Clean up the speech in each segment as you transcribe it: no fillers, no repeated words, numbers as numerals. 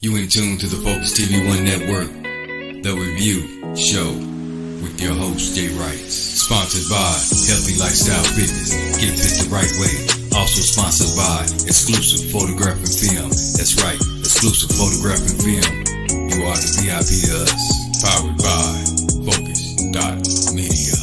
You in tune to the Focus TV One Network, The Review Show, with your host, Jay Writes. Sponsored by Healthy Lifestyle Fitness, Get Fit the Right Way. Also sponsored by Exclusive Photograph and Film. That's right, Exclusive Photograph and Film. You are the VIP to us. Powered by Focus.media.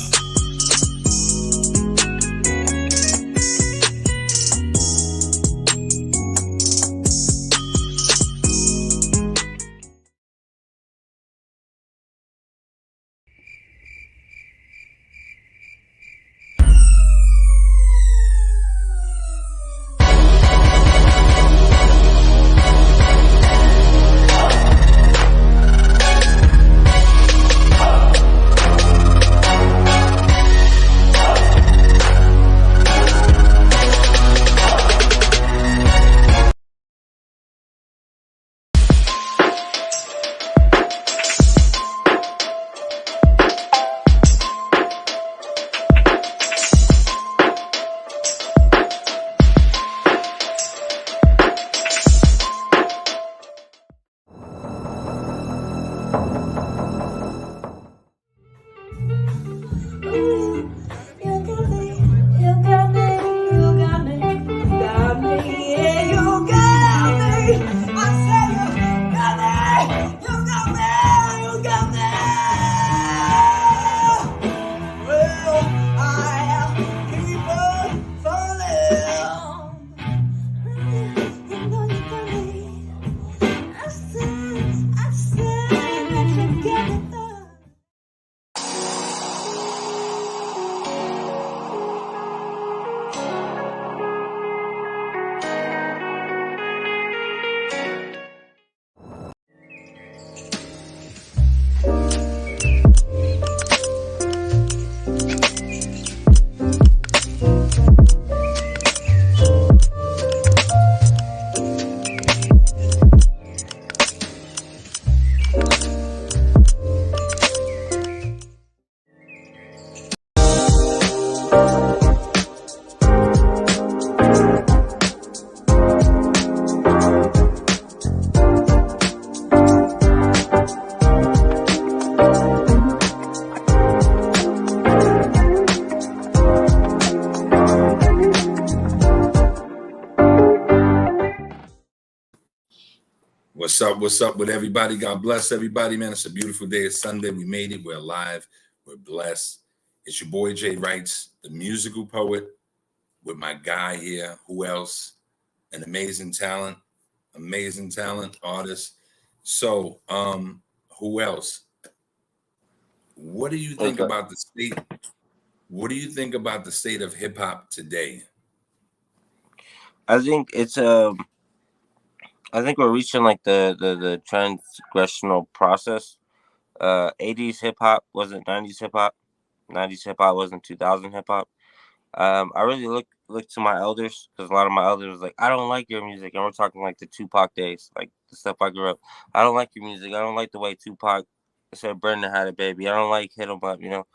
What's up with everybody? God bless everybody, man. It's a beautiful day. It's Sunday. We made it. We're alive. We're blessed. It's your boy, Jay Writes, the musical poet, with my guy here. Who else? An amazing talent artist. So, who else? What do you think about the state? What do you think about the state of hip hop today? I think it's I think we're reaching like the transgressional process. 80s hip hop wasn't 90s hip hop. 90s hip hop wasn't 2000 hip hop. I really look to my elders, because a lot of my elders was like, I don't like your music, and we're talking like the Tupac days, like the stuff I grew up. I don't like your music. I don't like the way Tupac said Brenda had a baby. I don't like Hit 'em Up, you know.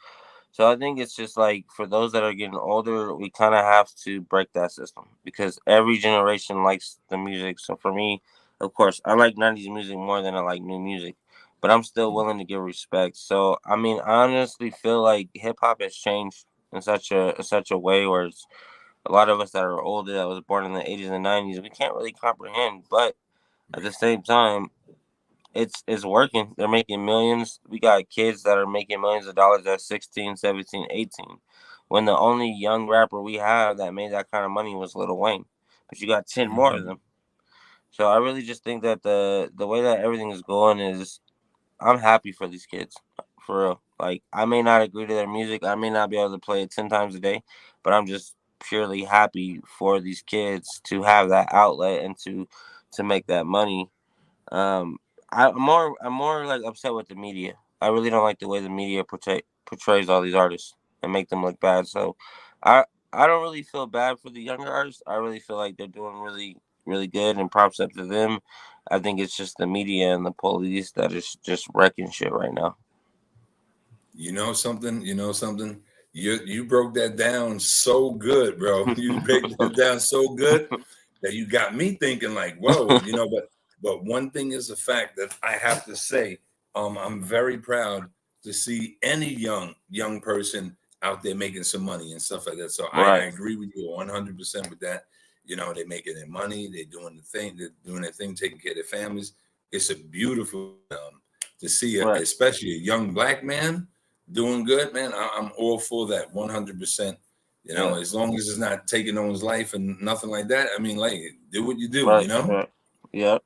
So I think it's just like, for those that are getting older, we kind of have to break that system, because every generation likes the music. So for me, of course, I like 90s music more than I like new music, but I'm still willing to give respect. So, I mean, I honestly feel like hip hop has changed in such a way where it's, a lot of us that are older, that was born in the 80s and 90s, we can't really comprehend. But at the same time, it's working. They're making millions. We got kids that are making millions of dollars at 16, 17, 18. When the only young rapper we have that made that kind of money was Lil Wayne. But you got 10 more of them. So I really just think that the way that everything is going is, I'm happy for these kids. For real. Like, I may not agree to their music. I may not be able to play it 10 times a day, but I'm just purely happy for these kids to have that outlet and to make that money. I'm more like upset with the media. I really don't like the way the media portrays all these artists and make them look bad. So I don't really feel bad for the younger artists. I really feel like they're doing really, really good, and props up to them. I think it's just the media and the police that is just wrecking shit right now. You know something? You broke that down so good, bro. You broke that down so good that you got me thinking like, whoa, but But one thing is a fact that I have to say, I'm very proud to see any young person out there making some money and stuff like that. So I Right. agree with you 100% with that. You know, they're making their money, they're doing their thing, taking care of their families. It's a beautiful to see, Right. especially a young black man doing good, man. I'm all for that 100%. You know, Yeah. as long as it's not taking no one's life and nothing like that. I mean, like, do what you do, you Right. know? Right. Yep.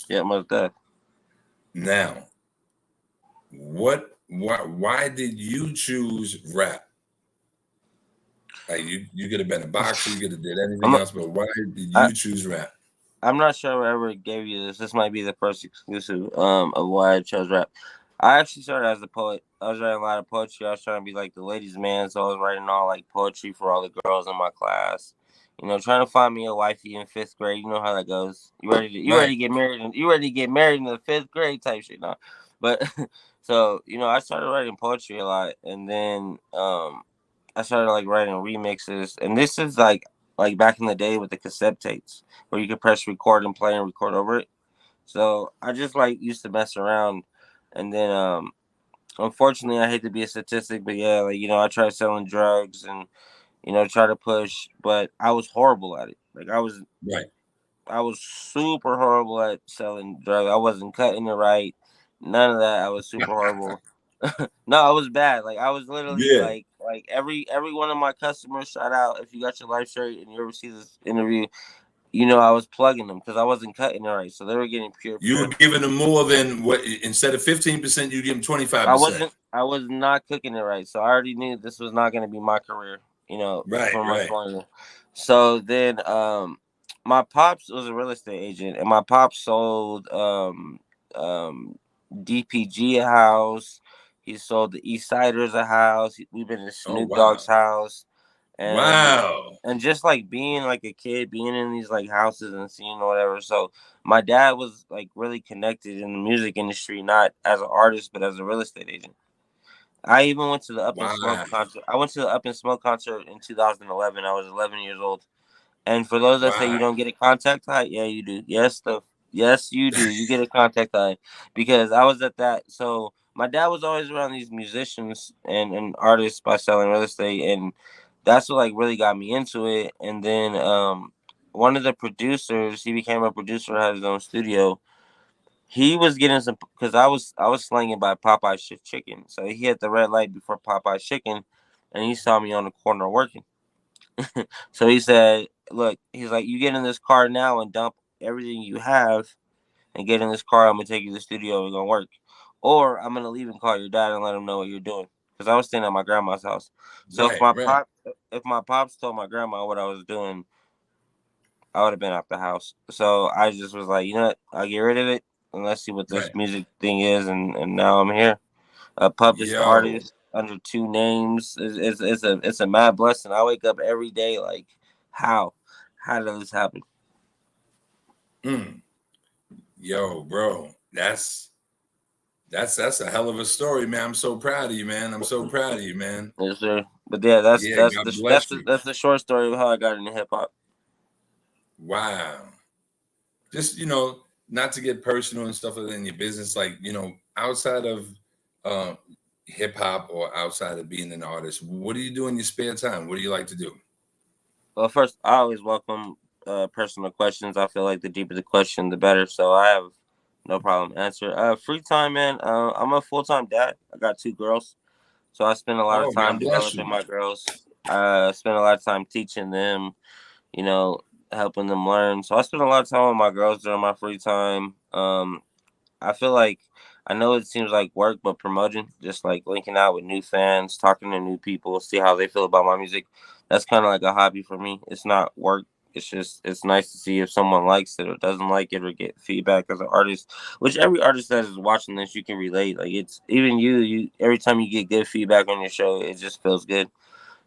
Yeah. Most definitely. Now, why did you choose rap? Like you could have been a boxer, you could have did anything I'm. else, but why did I, you choose rap? I'm not sure I ever gave you this. This might be the first exclusive of why I chose rap. I actually started as a poet. I was writing a lot of poetry. I was trying to be like the ladies' man, so I was writing all like poetry for all the girls in my class. You know, trying to find me a wifey in 5th grade. You know how that goes. You Right. ready to get married? You ready to get married in the 5th grade type shit? No, but so you know, I started writing poetry a lot, and then I started like writing remixes, and this is like back in the day with the cassette tapes where you could press record and play and record over it. So I just like used to mess around, and then unfortunately I hate to be a statistic, but yeah, like you know I tried selling drugs and you know try to push, but I was horrible at it. Like Right. I was super horrible at selling drugs. I wasn't cutting it right, none of that. I was super horrible. No, I was bad. Like I was literally Yeah. like every one of my customers shout out if you got your life shirt and you ever see this interview, you know I was plugging them because I wasn't cutting it right, so they were getting You were pure. giving them more than what instead of 15%, you give them 25%. I was not cooking it right, so I already knew this was not going to be my career, you know, Right, for much right. longer. So then, my pops was a real estate agent, and my pops sold um, DPG a house. He sold the East Siders a house. We've been in Oh Snoop Dogg's wow. house, and Wow. and just like being like a kid, being in these like houses and seeing whatever. So my dad was like really connected in the music industry, not as an artist, but as a real estate agent. I even went to the Up and Smoke Wow. concert. I went to the Up and Smoke concert in 2011. I was 11 years old. And for those that say Wow. you don't get a contact high, yeah, you do. Yes, you do. You get a contact high because I was at that. So my dad was always around these musicians and artists by selling real estate, and that's what like really got me into it. And then one of the producers, he became a producer, had his own studio. He was getting some because I was slanging by Popeye's Shift Chicken. So he had the red light before Popeye's Chicken, and he saw me on the corner working. So he said, "Look, he's like, you get in this car now and dump everything you have, and get in this car. I'm gonna take you to the studio. We're gonna work, or I'm gonna leave and call your dad and let him know what you're doing." Because I was staying at my grandma's house. So Right, right. if my pops told my grandma what I was doing, I would have been out the house. So I just was like, you know what? I'll get rid of it and let's see what this Right. music thing is. And now I'm here, a published Yo. artist under two names. It's a mad blessing. I wake up every day like, how? How did this happen? Mm. Yo, bro. That's a hell of a story, man. I'm so proud of you, man. I'm so proud of you, man. Yes, sir. But yeah, Yeah, God bless you. that's the short story of how I got into hip hop. Wow. Just, not to get personal and stuff like that in your business, like, outside of uh, hip hop or outside of being an artist, what do you do in your spare time? What do you like to do? Well, first, I always welcome personal questions. I feel like the deeper the question, the better. So I have no problem answer. Free time, man. I'm a full time dad. I got two girls, so I spend a lot of Oh, time God bless developing you. my girls. I spend a lot of time teaching them, you know, helping them learn. So I spend a lot of time with my girls during my free time. I feel like I know it seems like work, but promoting, just like linking out with new fans, talking to new people, see how they feel about my music. That's kind of like a hobby for me. It's not work. It's just it's nice to see if someone likes it or doesn't like it or get feedback as an artist. Which every artist that is watching this, you can relate. Like it's even you. Every time you get good feedback on your show, it just feels good.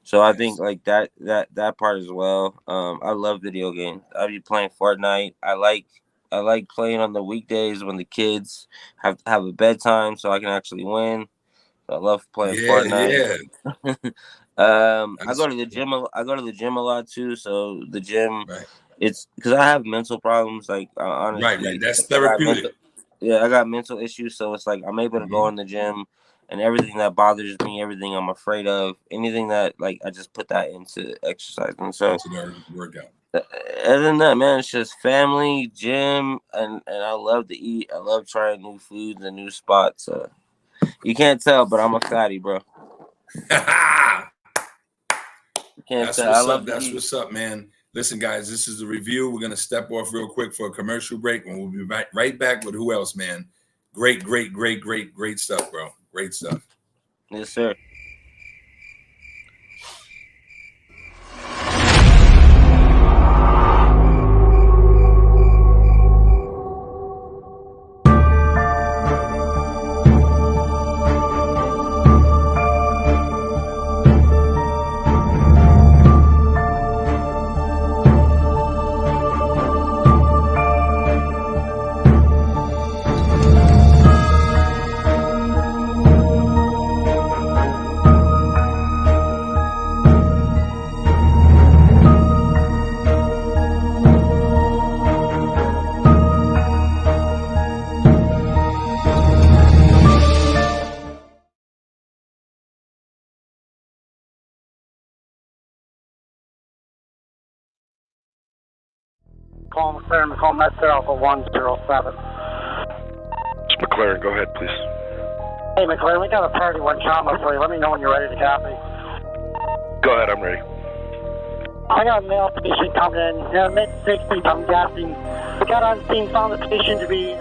So I think Yes. like that part as well. I love video games. I be playing Fortnite. I like playing on the weekdays when the kids have a bedtime, so I can actually win. I love playing Yeah, Fortnite. yeah. I go to the gym. I go to the gym a lot too. So the gym, right. It's because I have mental problems. Like honestly, Right. That's therapeutic. I got mental issues. So it's like I'm able to go in the gym, and everything that bothers me, everything I'm afraid of, anything that like I just put that into exercise. And so workout. Other than that, man, it's just family, gym, and I love to eat. I love trying new foods and new spots. You can't tell, but I'm a fatty, bro. That's what's up, man. Listen, guys, this is the review. We're gonna step off real quick for a commercial break, and we'll be right back with who else, man. Great stuff, bro. Great stuff. Yes, sir. Call McLaren, call Metro Alpha 107. It's McLaren, go ahead, please. Hey, McLaren, we got a party one comma for you. Let me know when you're ready to copy. Go ahead, I'm ready. I got a male patient coming in, mid-60s, I'm guessing. We got on scene, found the patient to be...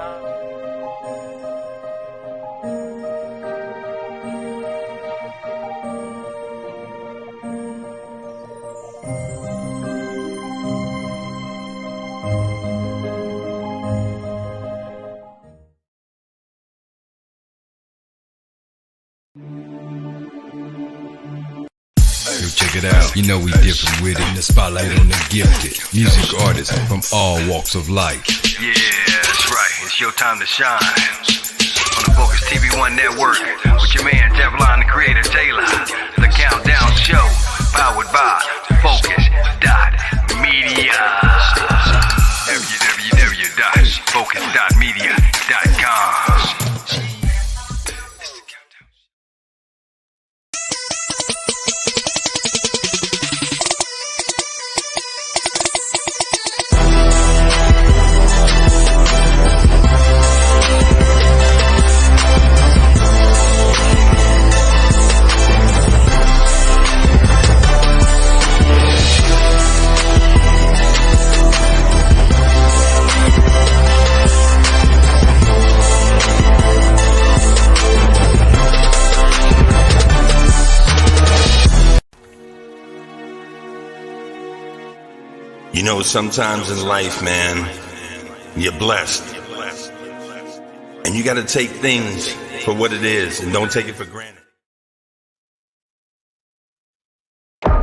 Yo, check it out. You know we different with it. In the spotlight on the gifted. Music artists from all walks of life. Yeah, that's right. It's your time to shine. On the Focus TV1 network with your man Teflon, the creator Taylor. The Countdown Show, powered by Focus.media. www.focus.media.com. You know, sometimes in life, man, you're blessed. And you got to take things for what it is and don't take it for granted. I'm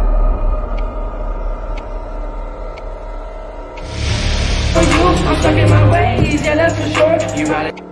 stuck in my ways, yeah, that's for sure. You ride it.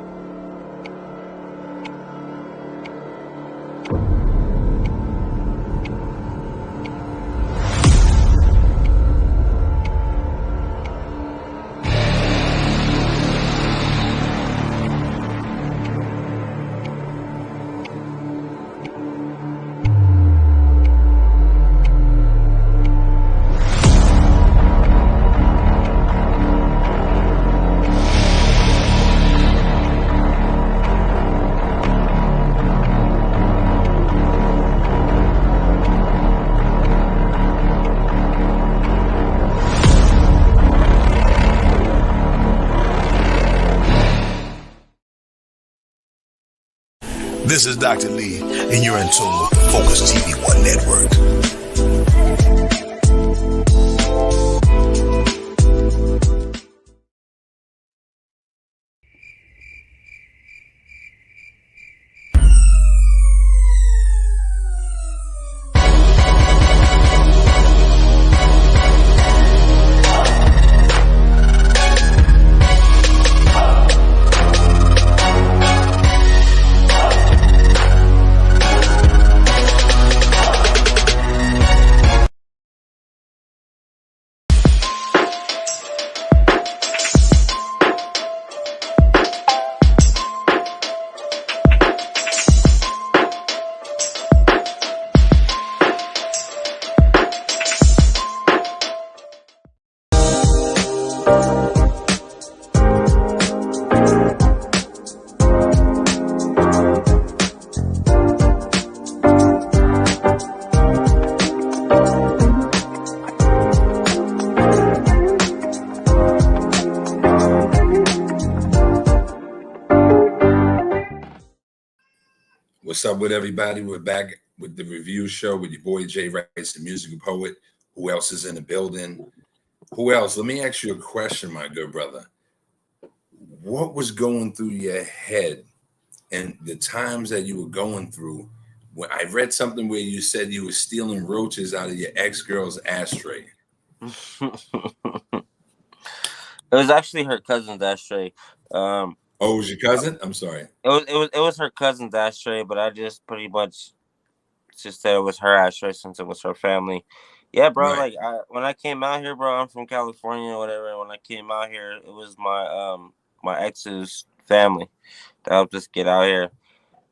This is Dr. Lee, and you're in tune with the Focus TV1 Network. What's up with everybody? We're back with the review show with your boy Jay Writes, the musical poet. Who else is in the building? Who else? Let me ask you a question, my good brother. What was going through your head and the times that you were going through? When I read something where you said you were stealing roaches out of your ex-girl's ashtray. It was actually her cousin's ashtray. Oh, it was your cousin? I'm sorry. It was her cousin's ashtray, but I just pretty much just said it was her ashtray since it was her family. Yeah, bro. Right. Like when I came out here, bro, I'm from California or whatever. And when I came out here, it was my ex's family that helped us get out here.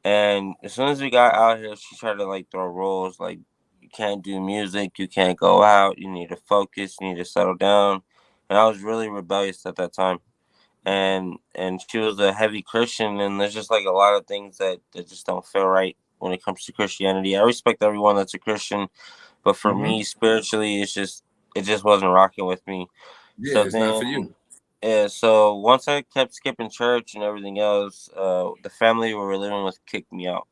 And as soon as we got out here, she tried to like throw rules like you can't do music, you can't go out, you need to focus, you need to settle down. And I was really rebellious at that time. And she was a heavy Christian, and there's just like a lot of things that just don't feel right when it comes to Christianity. I respect everyone that's a Christian, but for me spiritually, it just wasn't rocking with me. Yeah, So it's then, not for you. yeah, so once I kept skipping church and everything else, the family we were living with kicked me out.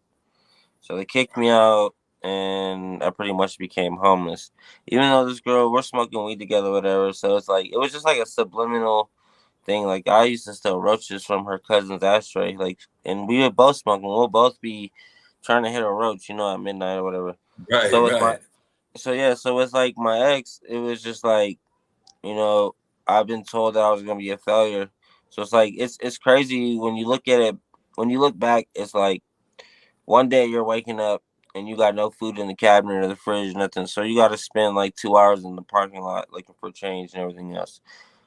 So they kicked me out, and I pretty much became homeless. Even though this girl, we're smoking weed together, whatever. So it's like it was just like a subliminal thing. Like I used to steal roaches from her cousin's ashtray, like, and we would both smoke, and we'll both be trying to hit a roach, at midnight or whatever. Right, So it's right. so it's like my ex. It was just like, I've been told that I was gonna be a failure. So it's like it's crazy when you look at it. When you look back, it's like one day you're waking up and you got no food in the cabinet or the fridge, nothing. So you got to spend like 2 hours in the parking lot looking for change and everything else.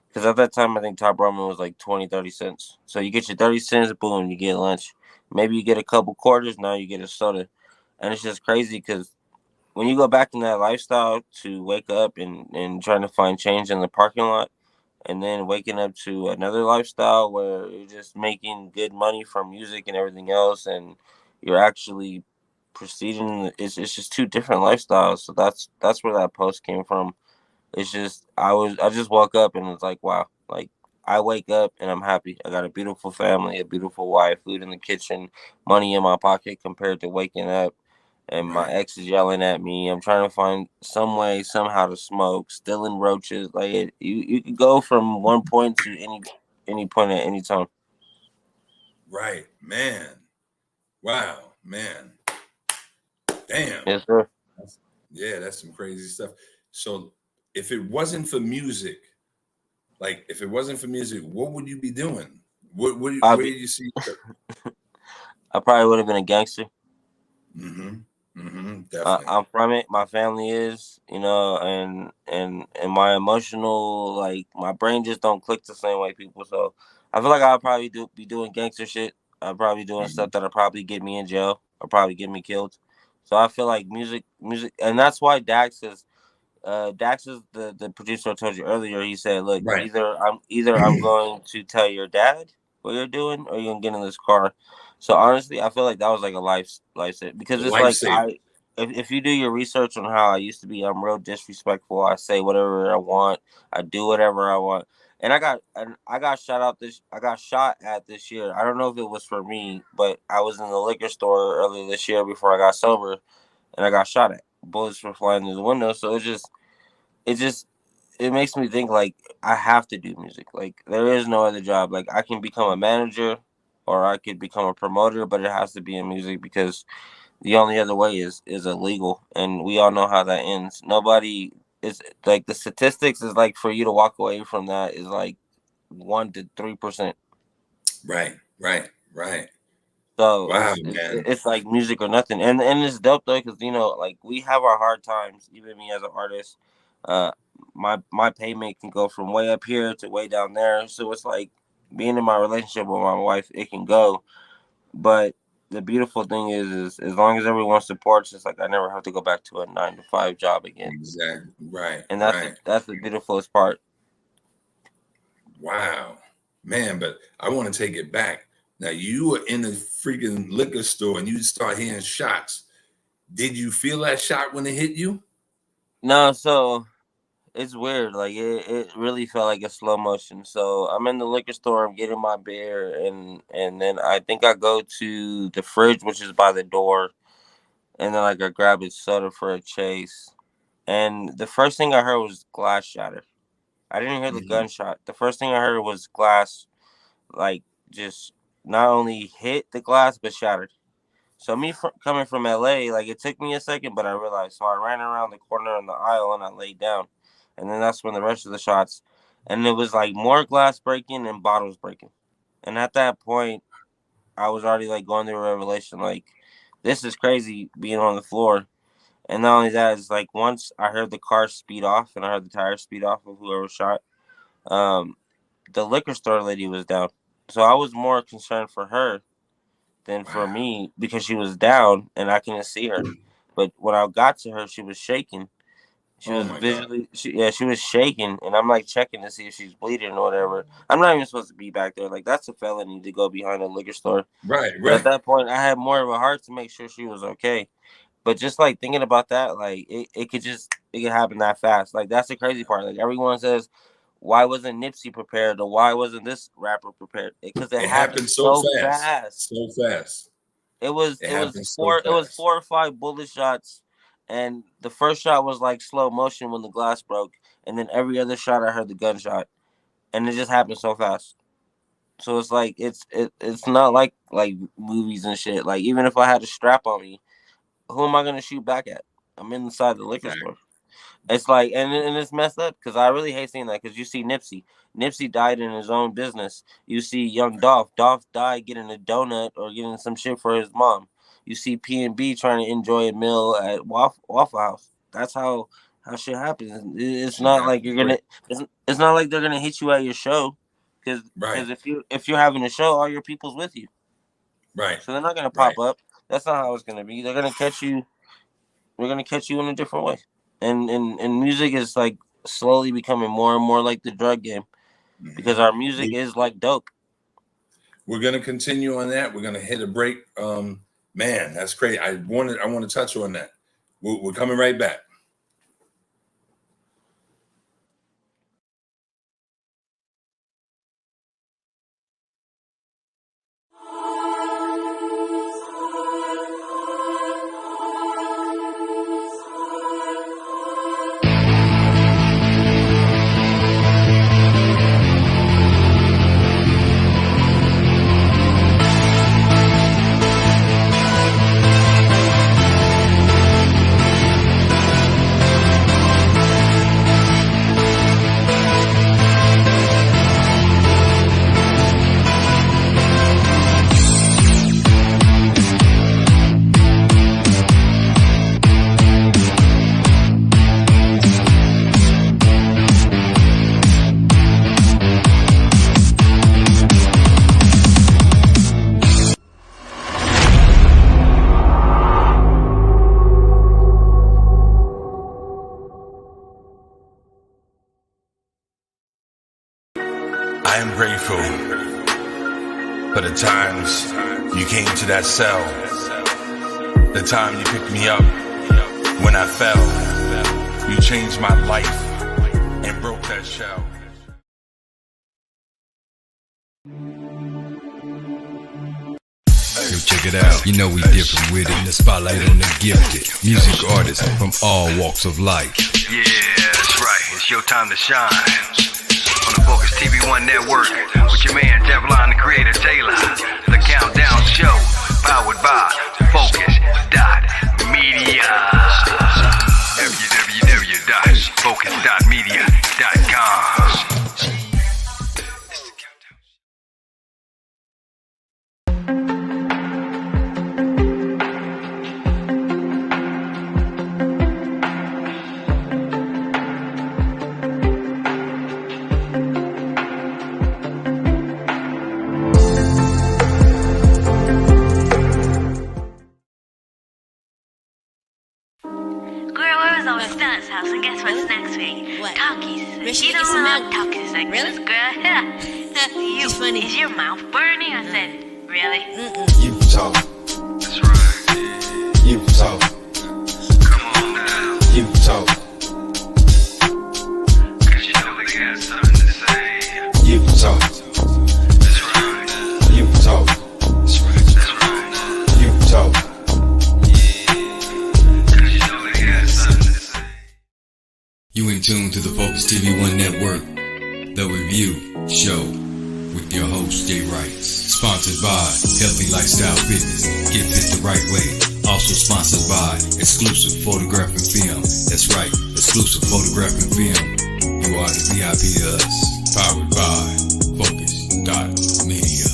Because at that time, I think top ramen was like 20, 30 cents. So you get your 30 cents, boom, you get lunch. Maybe you get a couple quarters, now you get a soda. And it's just crazy because when you go back in that lifestyle to wake up and trying to find change in the parking lot, and then waking up to another lifestyle where you're just making good money from music and everything else, and you're actually proceeding, it's just two different lifestyles. So that's where that post came from. It's just I just woke up and it's like, wow, like I wake up and I'm happy. I got a beautiful family, a beautiful wife, food in the kitchen, money in my pocket compared to waking up and my ex is yelling at me. I'm trying to find some way somehow to smoke, stealing roaches. Like you could go from one point to any point at any time. Right, man. Wow, man. Damn. Yes, sir. Yeah, that's some crazy stuff. So if it wasn't for music, what would you be doing? Where do you see? I probably would have been a gangster. Definitely. I'm from it. My family is, and my emotional, like my brain just don't click the same way people. So I feel like I'll probably be doing gangster shit. I'll probably doing stuff that'll probably get me in jail or probably get me killed. So I feel like music, and that's why Dax is the producer I told you earlier. He said, "Look, either I'm going to tell your dad what you're doing, or you're gonna get in this car." So honestly, I feel like that was like a life set because it's like if you do your research on how I used to be, I'm real disrespectful. I say whatever I want. I do whatever I want. And I got shot at this year. I don't know if it was for me, but I was in the liquor store earlier this year before I got sober, and I got shot at. Bullets were flying through the window. So it makes me think like I have to do music. Like there is no other job. Like I can become a manager or I could become a promoter, but it has to be in music because the only other way is illegal, and we all know how that ends. Nobody is like the statistics is like for you to walk away from that is like 1 to 3%. Right. So wow, it's like music or nothing, and it's dope though because like we have our hard times. Even me as an artist, my payment can go from way up here to way down there. So it's like being in my relationship with my wife, it can go, but the beautiful thing is as long as everyone supports, it's like I never have to go back to a 9-to-5 job again. Exactly. Right. And that's the beautifulest part. Wow, man. But I want to take it back. Now you were in the freaking liquor store and you start hearing shots. Did you feel that shot when it hit you? No, so it's weird. Like it really felt like a slow motion. So I'm in the liquor store. I'm getting my beer, and then I think I go to the fridge, which is by the door, and then like I grab a soda for a chase. And the first thing I heard was glass shatter. I didn't hear the gunshot. The first thing I heard was glass, like just not only hit the glass but shattered. So me coming from LA, like it took me a second, but I realized. So I ran around the corner in the aisle and I laid down, and then that's when the rest of the shots, and it was like more glass breaking and bottles breaking. And at that point, I was already like going through a revelation, like this is crazy being on the floor. And not only that, is like once I heard the car speed off and I heard the tires speed off of whoever shot, the liquor store lady was down. So I was more concerned for her than for me because she was down and I couldn't see her. But when I got to her, she was shaking. She was visually, she was shaking, and I'm like checking to see if she's bleeding or whatever. I'm not even supposed to be back there. Like that's a felony to go behind a liquor store. Right. But at that point, I had more of a heart to make sure she was okay. But just like thinking about that, like it could happen that fast. Like that's the crazy part. Like everyone says, why wasn't Nipsey prepared, or why wasn't this rapper prepared? Because it happened so fast. So fast. It was 4 or 5 bullet shots, and the first shot was like slow motion when the glass broke, and then every other shot I heard the gunshot, and it just happened so fast. So it's like it's not like movies and shit. Like even if I had a strap on me, who am I gonna shoot back at? I'm inside the liquor store. It's like, and it's messed up because I really hate seeing that because you see Nipsey died in his own business. You see young Dolph died getting a donut or getting some shit for his mom. You see P&B trying to enjoy a meal at Waffle House. That's how shit happens. It's not like you're gonna. It's not like they're gonna hit you at your show because if you're having a show, all your people's with you. Right. So they're not gonna pop up. That's not how it's gonna be. They're gonna catch you. They're gonna catch you in a different way. And music is like slowly becoming more and more like the drug game because our music is like dope. We're gonna continue on that. We're gonna hit a break. Man, that's crazy. I want to touch on that. We're coming right back. I am grateful for the times you came to that cell, the time you picked me up when I fell. You changed my life and broke that shell. Yo, check it out. You know we different with it. In the spotlight on the gifted music artists from all walks of life. Yeah, that's right. It's your time to shine. On the Focus TV1 network with your man JWRITEZZ, the creator Taylor. The Countdown Show, powered by Focus.media. www.focus.media.com. And guess what's next week? What? Talkies. Rich, You get some know milk. Talkies like Really? this, girl. It's funny. Is your mouth burning? I said, really? You talk. That's right. You talk. Come on now. You talk. got something to say. You talk. That's right. You talk. That's right. That's right. You talk. Cause you know they got something to say. You in tune to the Focus TV One Network, the review show with your host Jay Writes. Sponsored by Healthy Lifestyle Fitness. Get fit the right way. Also sponsored by Exclusive Photograph and Film. That's right, Exclusive Photograph and Film. You are the VIP to us. Powered by Focus.media.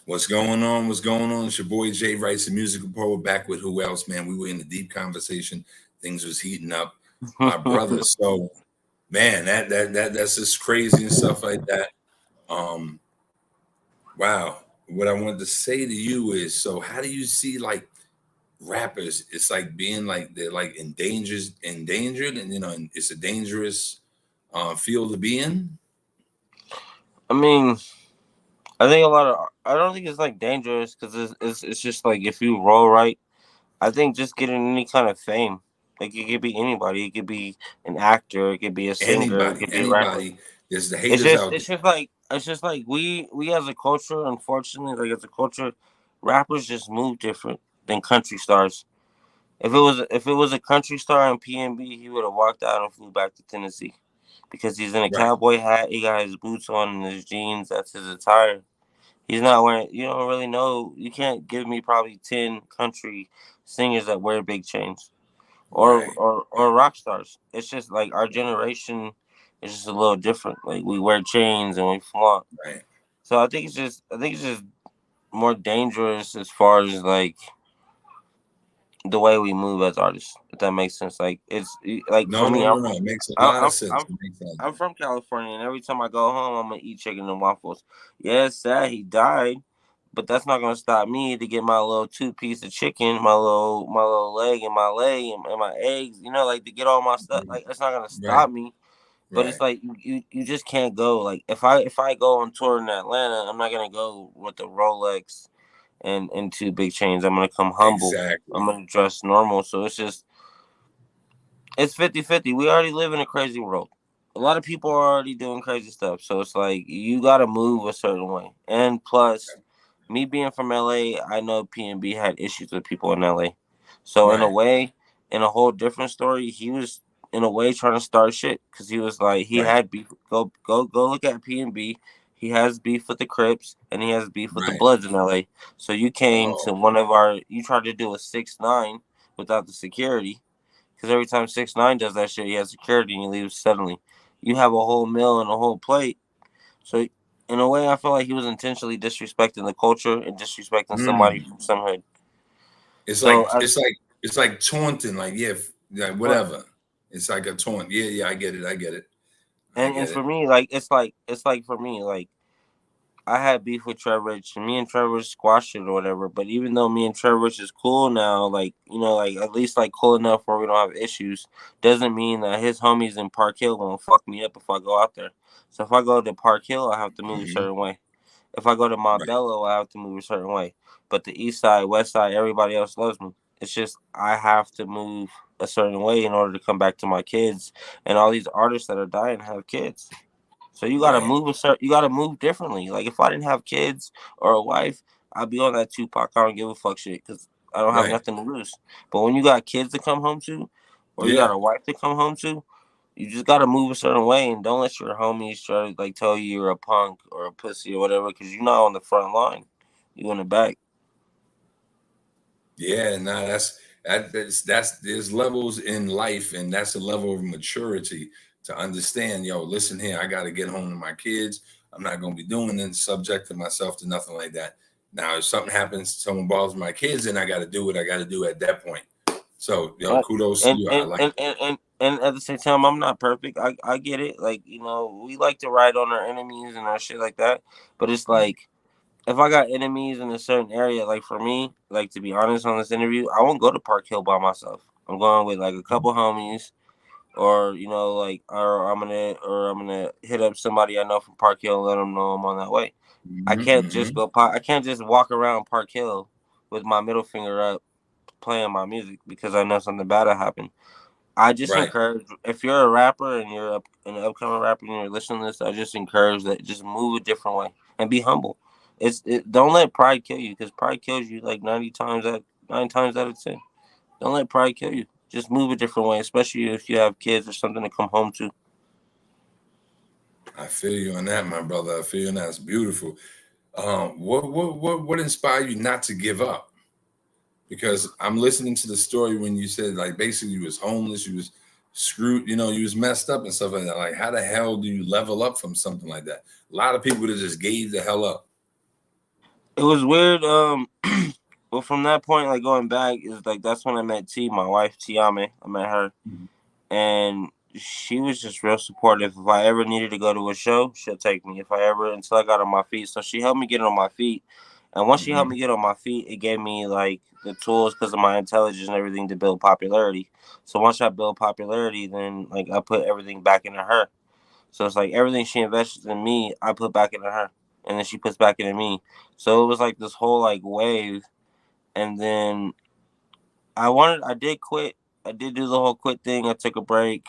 What's going on? What's going on? It's your boy Jay Writes, the musical poet, back with who else, man? We were in a deep conversation. Things was heating up. My brother. So, man, that's just crazy and stuff like that. Wow. What I wanted to say to you is, so how do you see like rappers? It's like being like they're like endangered, and it's a dangerous field to be in. I mean, I think I don't think it's like dangerous because it's just like if you roll right, I think just getting any kind of fame, like it could be anybody, it could be an actor, it could be a singer, it could be a rapper. Anybody. There's the haters out there. It's just like we as a culture, unfortunately, like as a culture, rappers just move different than country stars. If it was a country star in PNB, he would have walked out and flew back to Tennessee because he's in a cowboy hat, he got his boots on and his jeans, that's his attire. He's not wearing. You don't really know. You can't give me probably 10 country singers that wear big chains, or rock stars. It's just like our generation is just a little different. Like we wear chains and we flaunt. Right. So I think it's just more dangerous as far as like the way we move as artists. If that makes sense. Like it's like No, for me, it makes a lot of sense. I'm from California, and every time I go home, I'm gonna eat chicken and waffles. Yeah, it's sad he died, but that's not gonna stop me to get my little 2-piece of chicken, my little leg and my leg and my eggs. You know, like to get all my stuff. Like that's not gonna stop me. But it's like you just can't go. Like if I go on tour in Atlanta, I'm not gonna go with the Rolex and 2 big chains. I'm gonna come humble. Exactly. I'm gonna dress normal. So it's 50-50. We already live in a crazy world. A lot of people are already doing crazy stuff. So it's like you gotta move a certain way. And plus, me being from LA, I know PNB had issues with people in LA. So in a way, in a whole different story, he was in a way trying to start shit because he was like he had beef. Go look at PNB. He has beef with the Crips and he has beef with the Bloods in LA. So you came to you tried to do a 6ix9ine without the security. Because every time 6ix9ine does that shit, he has security and he leaves suddenly. You have a whole meal and a whole plate. So in a way, I feel like he was intentionally disrespecting the culture and disrespecting somebody from some hood. It's like taunting, like whatever. It's like a taunt. Yeah, I get it. And for me, like it's like for me, like I had beef with Trevor Rich, and me and Trevor squashed it or whatever. But even though me and Trevor Rich is cool now, like like at least like cool enough where we don't have issues, doesn't mean that his homies in Park Hill gonna fuck me up if I go out there. So if I go to Park Hill, I have to move a certain way. If I go to Montbello, I have to move a certain way. But the East Side, West Side, everybody else loves me. It's just I have to move a certain way in order to come back to my kids. And all these artists that are dying have kids. So you gotta Right. move you gotta move differently. Like if I didn't have kids or a wife, I'd be on that Tupac. I don't give a fuck shit because I don't have Right. nothing to lose. But when you got kids to come home to, or you got Yeah. a wife to come home to, you just gotta move a certain way and don't let your homies try to like tell you you're a punk or a pussy or whatever because you're not on the front line. You in the back. Yeah, nah, that's there's levels in life, and that's a level of maturity to understand. Yo, listen here, I got to get home to my kids. I'm not gonna be doing and subjecting myself to nothing like that. Now, if something happens, someone bothers my kids, then I got to do what I got to do at that point. So, yo, kudos to And you. I and, like. and, and and and at the same time, I'm not perfect. I get it. Like we like to ride on our enemies and our shit like that. But it's like if I got enemies in a certain area, like for me, like to be honest on this interview, I won't go to Park Hill by myself. I'm going with like a couple homies, or like, or I'm gonna hit up somebody I know from Park Hill and let them know I'm on that way. I can't just I can't just walk around Park Hill with my middle finger up playing my music because I know something bad will happen. I just Right. encourage if you're a rapper and you're an upcoming rapper and you're listening to this, I just encourage that just move a different way and be humble. Don't let pride kill you because pride kills you like 9 times out of 10. Don't let pride kill you. Just move a different way, especially if you have kids or something to come home to. I feel you on that, my brother. I feel you on that. It's beautiful. What inspired you not to give up? Because I'm listening to the story when you said like basically you was homeless, you was screwed, you was messed up and stuff like that. Like how the hell do you level up from something like that? A lot of people that just gave the hell up. It was weird. Well, from that point, like going back, is like that's when I met T, my wife Tiame. I met her, and she was just real supportive. If I ever needed to go to a show, she'll take me. If I ever until I got on my feet, so she helped me get on my feet. And once she helped me get on my feet, it gave me like the tools because of my intelligence and everything to build popularity. So once I build popularity, then like I put everything back into her. So it's like everything she invests in me, I put back into her, and then she puts back into me. So it was like this whole like wave. And then I did quit. I did do the whole quit thing. I took a break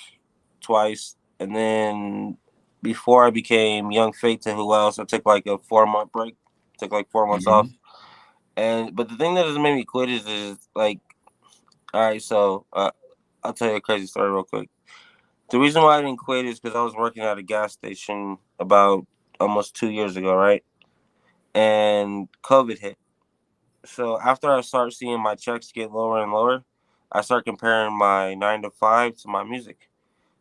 twice, and then before I became Young Fate to Who Else, I took like a 4-month break. Took like 4 months off. But the thing that has made me quit is like, all right, so I'll tell you a crazy story real quick. The reason why I didn't quit is because I was working at a gas station about almost 2 years ago, right? And COVID hit. So after I start seeing my checks get lower and lower, I start comparing my 9 to 5 to my music.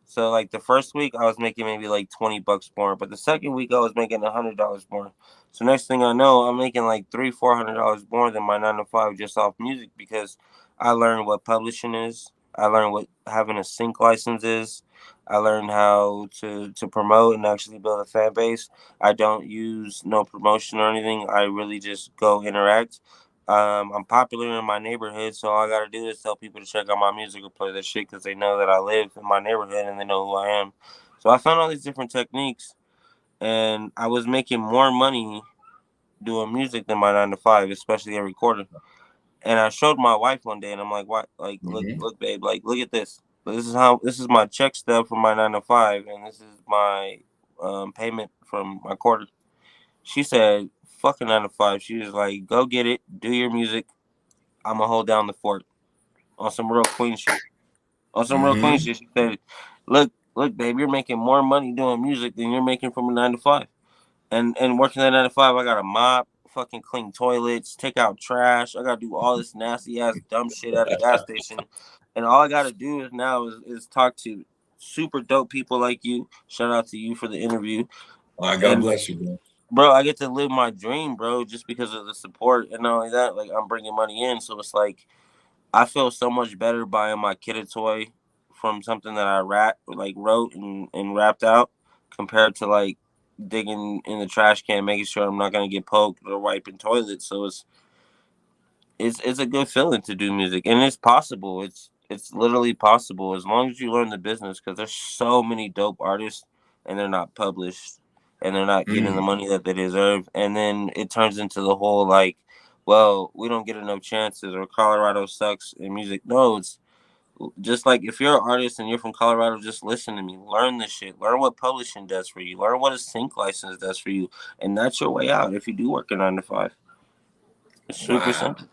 So like the first week I was making maybe like $20 more, but the second week I was making $100 more. So next thing I know, I'm making like $400 more than my 9 to 5 just off music because I learned what publishing is. I learned what having a sync license is. I learned how to promote and actually build a fan base. I don't use no promotion or anything. I really just go interact. I'm popular in my neighborhood, so all I gotta do is tell people to check out my music or play that shit because they know that I live in my neighborhood and they know who I am. So I found all these different techniques, and I was making more money doing music than my 9 to 5, especially every quarter. And I showed my wife one day, and I'm like, "What? Like, look, babe. Like, look at this. This is my check stub from my 9 to 5, and this is my payment from my quarter." She said, "Fucking 9 to 5." She was like, "Go get it. Do your music. I'ma hold down the fort." On some real queen shit. On some real queen shit, she said, look, babe, you're making more money doing music than you're making from a 9 to 5. And working at 9 to 5, I gotta mop, fucking clean toilets, take out trash. I gotta do all this nasty ass dumb shit at a gas station. And all I gotta do is talk to super dope people like you. Shout out to you for the interview. God bless you, bro. Bro, I get to live my dream, bro, just because of the support. And not only that, like I'm bringing money in, so it's like I feel so much better buying my kid a toy from something that I wrote and rapped out compared to like digging in the trash can, making sure I'm not gonna get poked or wiping toilets. So it's a good feeling to do music, and it's possible. It's literally possible as long as you learn the business. Because there's so many dope artists, and they're not published, and they're not getting the money that they deserve. And then it turns into the whole like, well, we don't get enough chances, or Colorado sucks in music. No, it's Just like if you're an artist and you're from Colorado, just listen to me. Learn this shit. Learn what publishing does for you. Learn what a sync license does for you, and that's your way out. If you do work a 9 to 5, it's super Wow. simple.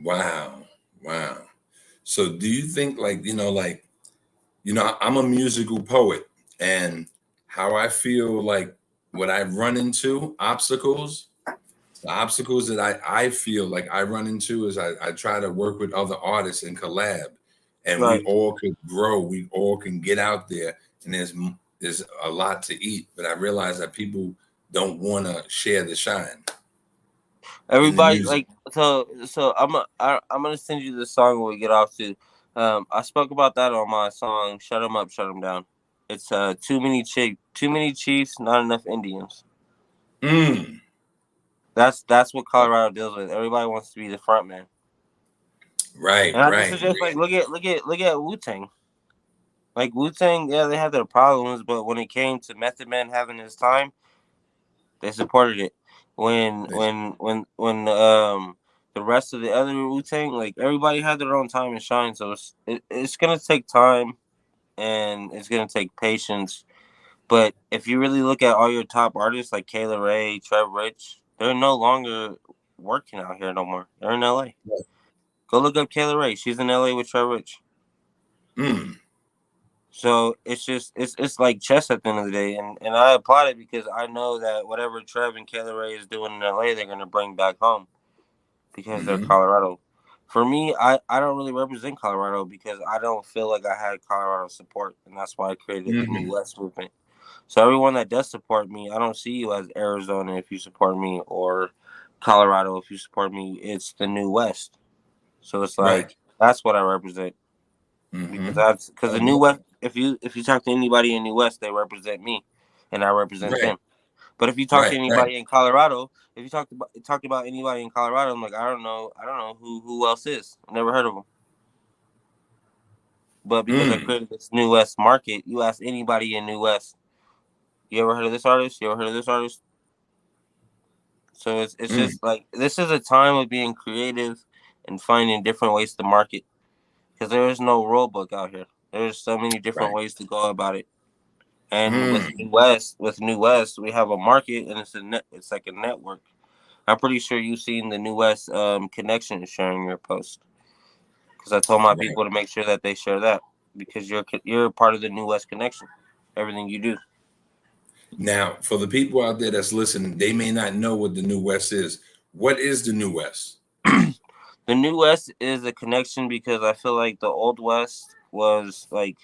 Wow. Wow. So do you think I'm a musical poet, and how I feel like what I run into obstacles, the obstacles that I feel like I run into is I try to work with other artists and collab, and we Right. all could grow, we all can get out there, and there's a lot to eat, but I realize that people don't want to share the shine in the Everybody music. like I'm gonna send you the song when we get off to. I spoke about that on my song "Shut 'Em Up, Shut 'Em Down." It's too many chiefs, not enough Indians. Mm. That's what Colorado deals with. Everybody wants to be the front man. Right, And I just right, suggest like look at Wu-Tang. Like Wu-Tang, yeah, they have their problems, but when it came to Method Man having his time, they supported it. When the rest of the other Wu-Tang, like everybody had their own time and shine, so it's gonna take time and it's gonna take patience. But if you really look at all your top artists like Kayla Ray, Trev Rich, they're no longer working out here no more. They're in LA. Right. Go look up Kayla Ray. She's in LA with Trev Rich. Mm. So it's like chess at the end of the day, and I applaud it because I know that whatever Trev and Kayla Ray is doing in LA, they're gonna bring back home because they're Mm-hmm. Colorado. For me, I don't really represent Colorado because I don't feel like I had Colorado support, and that's why I created the New Mm-hmm. West movement. So everyone that does support me, I don't see you as Arizona if you support me or Colorado if you support me. It's the New West. So it's Right. like that's what I represent. Mm-hmm. Because the New West. If you talk to anybody in New West, they represent me, and I represent Right, them. But if you talk to right, right. anybody in Colorado, if you talk about anybody in Colorado, I'm like I don't know who else is. I've never heard of them. But because I Mm. created this New West market, you ask anybody in New West, you ever heard of this artist? You ever heard of this artist? So it's Mm. just like this is a time of being creative and finding different ways to market because there is no rule book out here. There's so many different Right. ways to go about it. And Mm. with New West, we have a market, and it's like a network. I'm pretty sure you've seen the New West connection sharing your post because I told my Right. people to make sure that they share that because you're part of the New West connection. Everything you do. Now, for the people out there that's listening, they may not know what the New West is. What is the New West? The New West is a connection because I feel like the Old West was like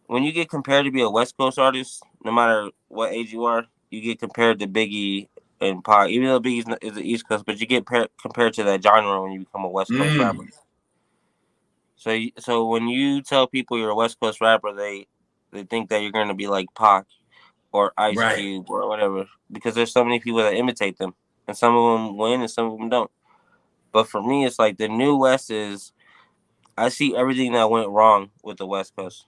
when you get compared to be a West Coast artist, no matter what age you are, you get compared to Biggie and Pac. Even though Biggie is the East Coast, but you get compared to that genre when you become a West Coast rapper. Mm. So when you tell people you're a West Coast rapper, they think that you're going to be like Pac or Ice Right. Cube or whatever because there's so many people that imitate them, and some of them win and some of them don't. But for me, it's like the New West is I see everything that went wrong with the West Coast,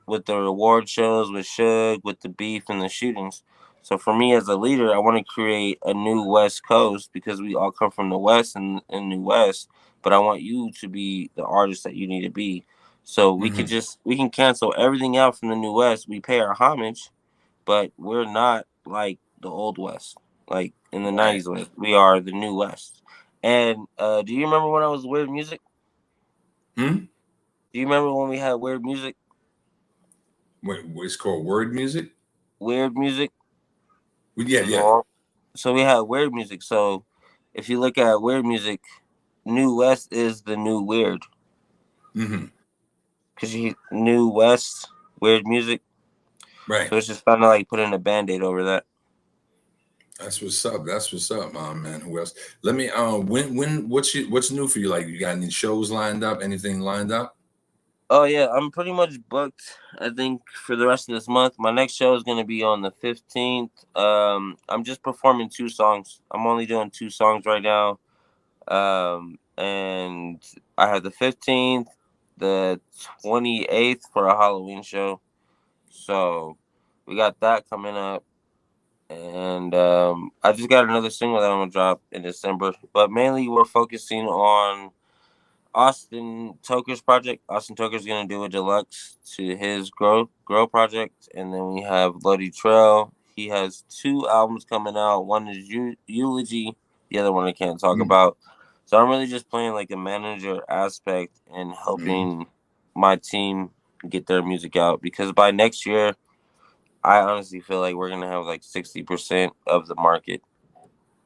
with the award shows, with Suge, with the beef and the shootings. So for me as a leader, I want to create a new West Coast because we all come from the West and New West. But I want you to be the artist that you need to be. So Mm-hmm. we can cancel everything out from the New West. We pay our homage, but we're not like the Old West, like in the Right. '90s West. We are the New West. And do you remember when I was Weird Music? Hmm? Do you remember when we had Weird Music? It's called word music? Weird Music. Well, yeah, yeah. Well, so we had Weird Music. So if you look at Weird Music, New West is the new Weird. Mm-hmm. Because you New West, Weird Music. Right. So it's just kind of like putting a Band-Aid over that. That's what's up. That's what's up, man. Who else? Let me what's new for you? Like you got any shows lined up? Anything lined up? Oh yeah, I'm pretty much booked. I think for the rest of this month. My next show is gonna be on the 15th. I'm just performing 2 songs. I'm only doing 2 songs right now. And I have the 15th, the 28th for a Halloween show. So we got that coming up. And I just got another single that I'm gonna drop in December. But mainly we're focusing on Austin Toker's project. Austin Toker's gonna do a deluxe to his Grow project, and then we have Bloody Trail. He has 2 albums coming out. One is Eulogy, the other one I can't talk about. So I'm really just playing like a manager aspect and helping my team get their music out, because by next year, I honestly feel like we're gonna have like 60% of the market,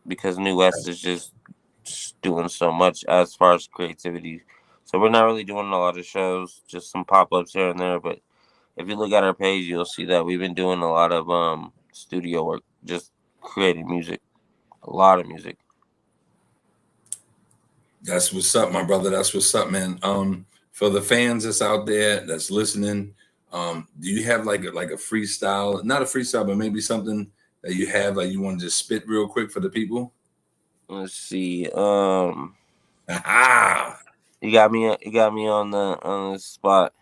because New West is just doing so much as far as creativity. So we're not really doing a lot of shows, just some pop-ups here and there. But if you look at our page, you'll see that we've been doing a lot of studio work, just creating music, a lot of music. That's what's up, my brother. That's what's up, man. For the fans that's out there that's listening, do you have like a freestyle? Not a freestyle, but maybe something that you have like you want to just spit real quick for the people? Let's see. You got me on the spot.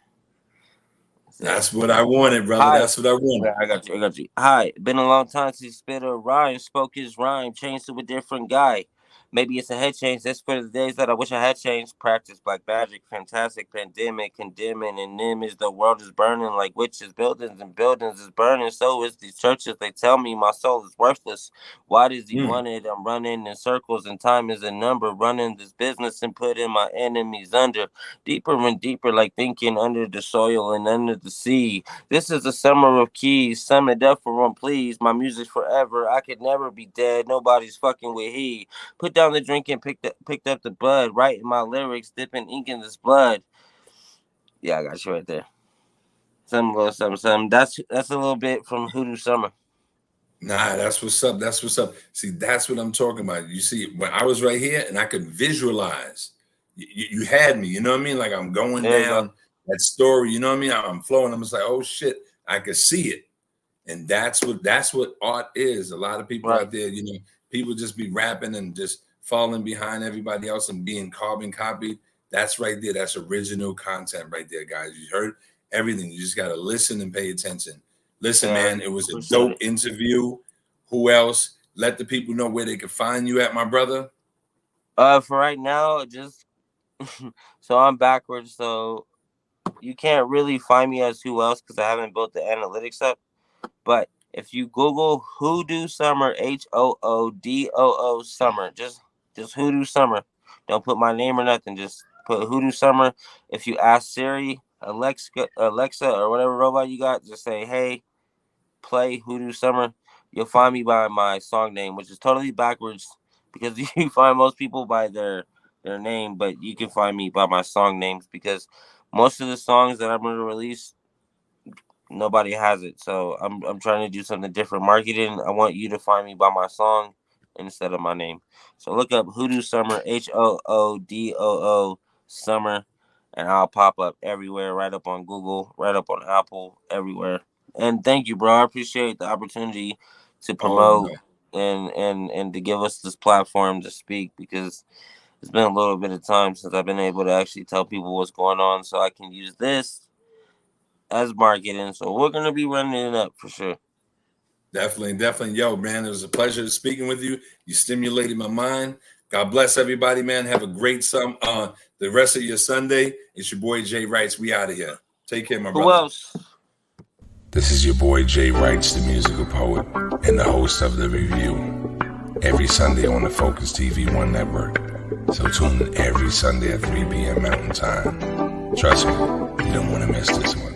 That's what I wanted, brother. Hi. That's what I wanted. I got you. Hi. Been a long time since he spit a rhyme, spoke his rhyme, changed to a different guy. Maybe it's a head change. That's for the days that I wish I had changed. Practice black magic, fantastic pandemic, condemning and image. The world is burning like witches. Buildings and buildings is burning. So is these churches. They tell me my soul is worthless. Why does he want it? I'm running in circles and time is a number. Running this business and putting my enemies under. Deeper and deeper, like thinking under the soil and under the sea. This is the summer of keys. Sum it up for one, please. My music's forever. I could never be dead. Nobody's fucking with he. Put down the drink and picked up the bud, writing my lyrics, dipping ink in this blood. Yeah, I got you right there. Something. That's a little bit from Hoodoo Summer. Nah, that's what's up. That's what's up. See, that's what I'm talking about. You see, when I was right here and I could visualize, you had me, you know what I mean? Like I'm going down that story, you know what I mean? I'm flowing. I'm just like, oh shit, I could see it. And that's what art is. A lot of people out there, you know, people just be rapping and just falling behind everybody else and being carbon copied. That's right there. That's original content right there, guys. You heard everything. You just got to listen and pay attention. Listen, man, it was a dope interview. Who else? Let the people know where they can find you at, my brother. For right now, just so I'm backwards. So you can't really find me as who else because I haven't built the analytics up. But if you Google Hoodoo Summer, HOODOO Summer, just Hoodoo Summer. Don't put my name or nothing. Just put Hoodoo Summer. If you ask Siri, Alexa, or whatever robot you got, just say, hey, play Hoodoo Summer. You'll find me by my song name, which is totally backwards because you find most people by their name, but you can find me by my song names because most of the songs that I'm going to release, nobody has it. So I'm trying to do something different. Marketing, I want you to find me by my song instead of my name. So look up Hoodoo Summer, HOODOO Summer, and I'll pop up everywhere, right up on Google, right up on Apple, everywhere. And thank you, bro. I appreciate the opportunity to promote and to give us this platform to speak because it's been a little bit of time since I've been able to actually tell people what's going on so I can use this as marketing. So we're going to be running it up for sure. Definitely. Yo, man, it was a pleasure speaking with you. You stimulated my mind. God bless everybody, man. Have a great the rest of your Sunday. It's your boy Jay Writes. We out of here. Take care, my brother. Who else? This is your boy Jay Writes, the musical poet and the host of The Review. Every Sunday on the Focus TV 1 network. So tune in every Sunday at 3 p.m. Mountain Time. Trust me, you don't want to miss this one.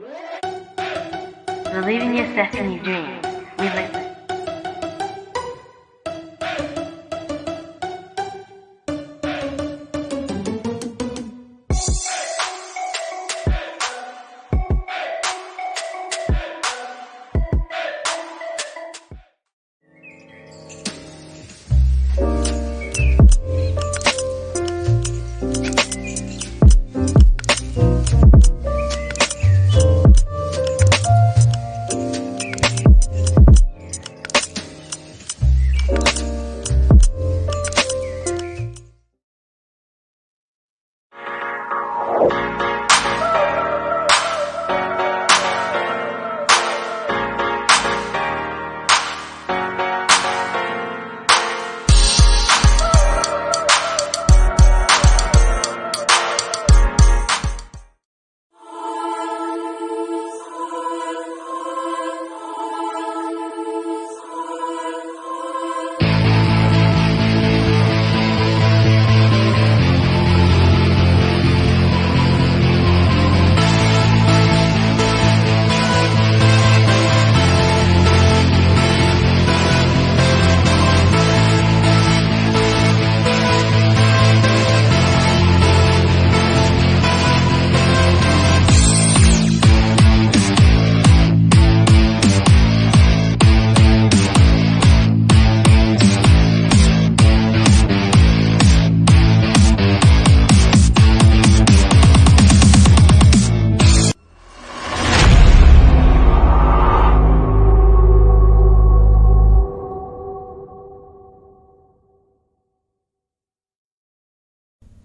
Believe in yourself and your dreams. We live.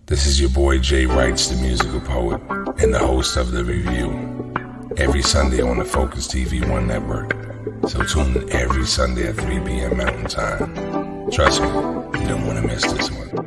This is your boy JWRITEZZ, the musical poet, and the host of The Review, every Sunday on the Focus TV 1 network. So tune in every Sunday at 3 p.m. Mountain Time. Trust me, you don't want to miss this one.